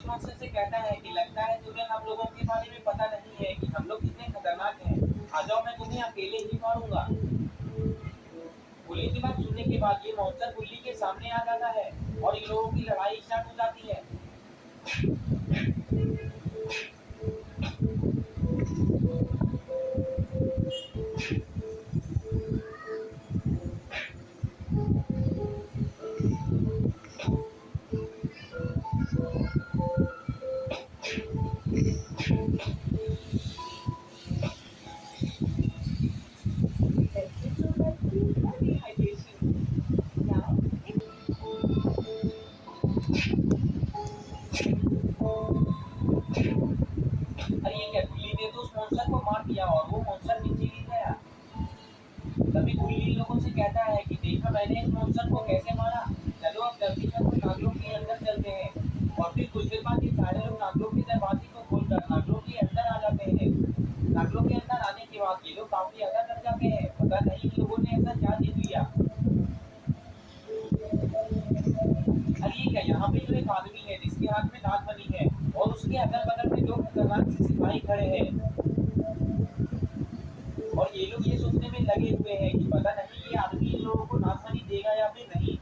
अक्सर से कहता है कि लगता है तुम्हें हम लोगों के बारे में पता नहीं है कि हम लोग कितने खतरनाक हैं। आ जाओ मैं तुम्हें अकेले ही मारूंगा। बुली की बात सुनने के बाद ये मॉन्स्टर बुल्ली के सामने आ जाता है और इन लोगों की लड़ाई स्टार्ट हो जाती है। अरे ये क्या, बुल्ली ने तो उस मॉन्स्टर को मार दिया और वो मॉन्स्टर नीचे गिर गया। तभी बुल्ली इन लोगों से कहता है कि देखा मैंने इस मॉन्स्टर को कैसे मारा। चलो अब जल्दी से कुछ नागलों के अंदर चलते हैं। और फिर कुछ देर बाद ये सारे लोग नागलों के दरवाजे को खोलकर नागलों के अंदर आ जाते हैं। नागलों के अंदर आने के बाद ये लोग काफी ज्यादा डर जाते हैं। पता नहीं इन लोगों ने ऐसा क्या देख लिया। अरे ये क्या, यहाँ पे जो एक आदमी है जिसके हाथ में नागमणि है और उसके अगल बगल में दो खतरनाक से सिपाही खड़े हैं। और ये लोग ये सोचने में लगे हुए हैं कि पता नहीं ये आदमी इन लोगों को नागमणि देगा या फिर नहीं।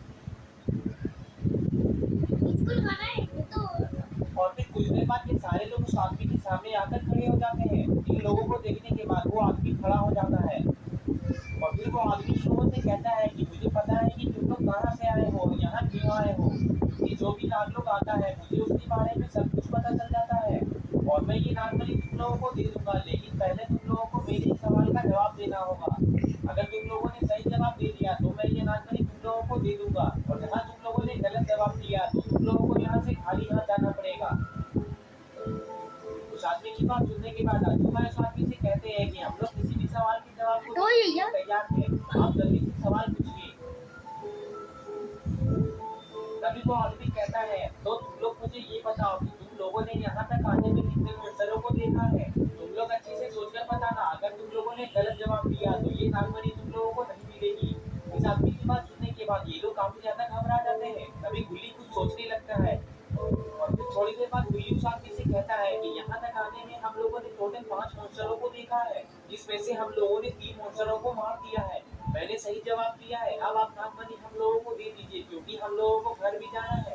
और फिर कुछ देर बाद ये सारे लोग उस आदमी के सामने आकर खड़े हो जाते हैं। इन लोगों को देखने के बाद वो आदमी खड़ा हो जाता है और फिर वो आदमी इन लोगों से कहता है कि मुझे पता है कि तुम लोग कहाँ से आए हो, यहाँ क्यों आए हो। कि जो भी नाग लोग आता है मुझे उसके बारे में सब कुछ पता चल जाता है और मैं ये नागमणि तुम लोगों को दे दूंगा, लेकिन पहले तुम लोगों को मेरे एक सवाल का जवाब देना होगा। अगर तुम लोगों ने सही जवाब दे दिया तो मैं ये नागमणि तुम लोगों को दे दूंगा, और जहाँ तुम लोगों ने गलत जवाब दिया तो तुम लोगों को यहाँ से खाली हाथ जाना पड़ेगा। उस आदमी की बात सुनने के बाद आजूबाजू उस आदमी से कहते हैं कि हम लोग किसी भी सवाल के जवाब को देने के लिए तैयार थे, आप जल्दी से सवाल पूछिए। तभी वो आदमी कहता है तो तुम लोग मुझे ये बताओ कि तुम लोगों ने यहाँ तक आने में कितने मॉन्स्टरों को देखा है। तुम लोग अच्छे से सोचकर बताना, अगर तुम लोगों ने गलत जवाब दिया तो ये नागमणि तुम लोगों को नहीं मिलेगी। इस आदमी की बात सुनने के बाद ये लोग काफी ज्यादा घबरा जाते हैं। तभी गुल्ली कुछ सोचने लगता है और फिर थोड़ी देर बाद गुल्ली उस आदमी से कहता है कि यहाँ तक आने में हम लोगों ने टोटल 5 मॉन्स्टरों को देखा है, जिसमें से हम लोगों ने 3 मॉन्स्टरों को मार दिया है। मैंने सही जवाब दिया है, अब आप नागमणि हम लोगों को दे दीजिए क्योंकि हम लोगों को घर भी जाना है।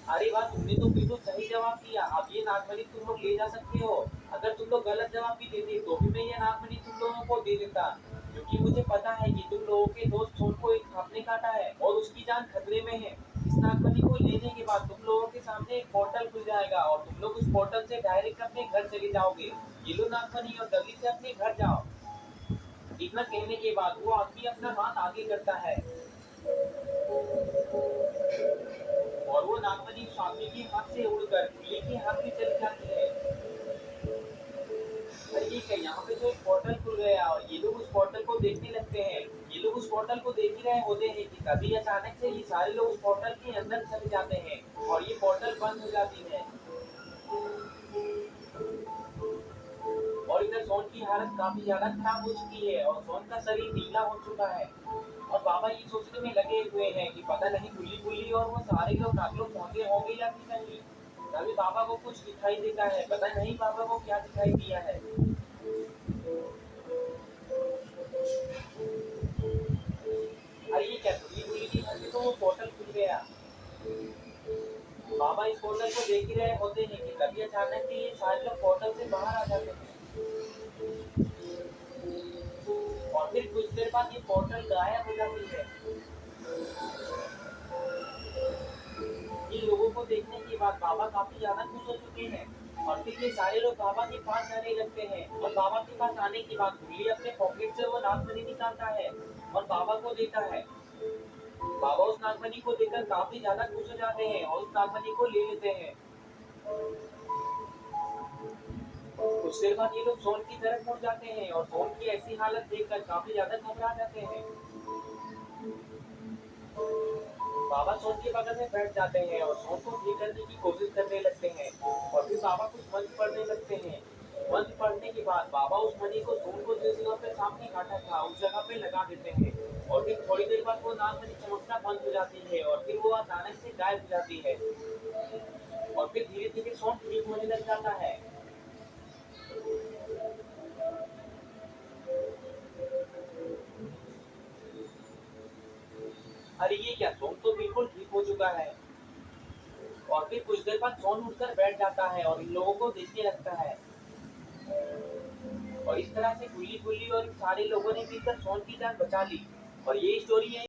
अरे वाह, तुमने तो बिल्कुल सही जवाब दिया, अब ये नागमणि तुम लोग ले जा सकते हो। अगर तुम लोग गलत जवाब भी देते तो भी मैं ये नागमणि तुम लोगों को दे देता, क्योंकि मुझे पता है कि तुम लोगों के दोस्त सोन को एक सांप ने काटा है और उसकी जान खतरे में है। इस नागमणि को लेने के बाद तुम लोगों के सामने एक पोर्टल खुल जाएगा और तुम लोग उस पोर्टल से डायरेक्ट अपने घर चले जाओगे। ये लो नागमणि और जल्दी से अपने घर जाओ। इतना कहने के बाद वो आदमी अपना हाथ आगे करता है और वो नागमणि उस आदमी के हाथ से उड़कर गुल्ली के हाथ में चली जाती है। अरे ये क्या, यहाँ पे तो एक पोर्टल खुल गया और ये लोग उस पोर्टल को देखने लगते हैं। ये लोग उस पोर्टल को देख ही रहे होते हैं कि तभी अचानक से ये सारे लोग उस पोर्टल के अंदर चले जाते हैं और ये पोर्टल बंद हो जाती है। और इधर सोन की हालत काफी ज्यादा खराब हो चुकी है और सोन का शरीर ढीला हो चुका है। और बाबा ये सोचने में लगे हुए हैं कि पता नहीं गुल्ली गुल्ली और वो सारे लोग नागलोग पहुंचे होंगे या फिर नहीं। तभी बाबा को कुछ दिखाई देता है, पता नहीं बाबा को क्या दिखाई दिया है। अरे ये क्या, गुल्ली गुल्ली के घर में तो वो पोर्टल खुल गया। बाबा इस पोर्टल को देख ही रहे होते हैं कि तभी अचानक से ये सारे लोग पोर्टल से बाहर आ जाते हैं और फिर कुछ देर बाद ये पोर्टल गायब हो जाती है। इन लोगों को देखने के बाद बाबा काफी ज्यादा खुश हो चुके हैं और फिर ये सारे लोग बाबा के पास जाने लगते हैं। और बाबा के पास आने के बाद गुल्ली अपने पॉकेट से वो नागमणि निकालता है और बाबा को देता है। बाबा उस नागमणि को देखकर काफी ज्यादा खुश हो जाते हैं और उस नागमणि को ले लेते हैं। कुछ देर बाद ये लोग सोन की तरफ मुड़ जाते हैं और सोन की ऐसी हालत देखकर काफी ज्यादा घबरा जाते हैं। बाबा सोन के बगल में बैठ जाते हैं और सोन को ठीक करने की कोशिश करने लगते हैं और फिर बाबा कुछ मंत्र पढ़ने लगते हैं। मंत्र पढ़ने के बाद बाबा उस मणि को सोन को जिस जगह पे सांप ने काटा था उस जगह पे लगा देते हैं और फिर थोड़ी देर बाद वो नागमणि चमकना बंद हो जाती है और फिर वो अचानक से गायब हो जाती है। और फिर धीरे धीरे सोन ठीक होने लग जाता है। अरे ये क्या, सोन तो बिल्कुल ठीक हो चुका है। और फिर कुछ देर बाद सोन उठकर बैठ जाता है और इन लोगों को देखने लगता है। और इस तरह से गुल्ली गुल्ली और सारे लोगों ने मिलकर सोन की जान बचा ली। और ये स्टोरी है